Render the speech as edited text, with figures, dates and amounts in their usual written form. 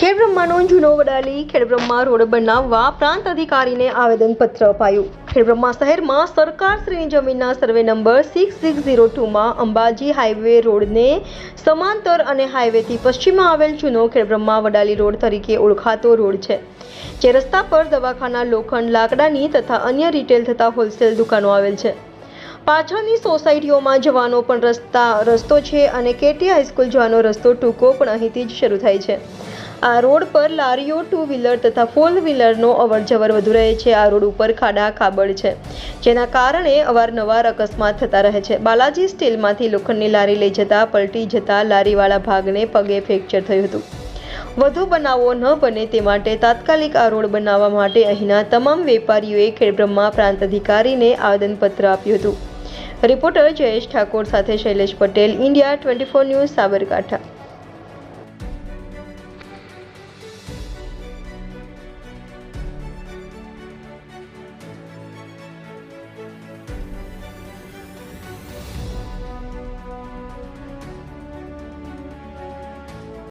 ખેડબ્રહ્માનો જૂનો વડાલી ખેડબ્રહ્મા રોડ બનાવવા પ્રાંત અધિકારીને આવેદનપત્ર અપાયું। ખેડબ્રહ્મા શહેરમાં સરકારશ્રીની જમીનના સર્વે નંબર 6602માં અંબાજી હાઈવે રોડને સમાંતર અને હાઈવેથી પશ્ચિમમાં આવેલ જૂનો ખેડબ્રહ્મા વડાલી રોડ તરીકે ઓળખાતો રોડ છે, જે રસ્તા પર દવાખાના, લોખંડ, લાકડાની તથા અન્ય રિટેલ તથા હોલસેલ દુકાનો આવેલ છે। પાછળની સોસાયટીઓમાં જવાનો પણ રસ્તો છે અને કેટી હાઈસ્કૂલ જવાનો રસ્તો ટૂંકો પણ અહીંથી જ શરૂ થાય છે। આ રોડ પર લારીઓ, ટુ વ્હીલર તથા ફોર વ્હીલરનો અવરજવર વધુ રહે છે। આ રોડ ઉપર ખાડા ખાબડ છે, જેના કારણે અવારનવાર અકસ્માત થતા રહે છે। બાલાજી સ્ટીલમાંથી લોખંડની લારી લઈ જતા પલટી જતા લારીવાળા ભાગને પગે ફ્રેક્ચર થયું હતું। વધુ બનાવો ન બને તે માટે તાત્કાલિક આ રોડ બનાવવા માટે અહીંના તમામ વેપારીઓએ ખેડબ્રહ્મા પ્રાંત અધિકારીને આવેદનપત્ર આપ્યું હતું। રિપોર્ટર જયેશ ઠાકોર સાથે શૈલેષ પટેલ, ઇન્ડિયા 24 ન્યૂઝ, સાબરકાંઠા।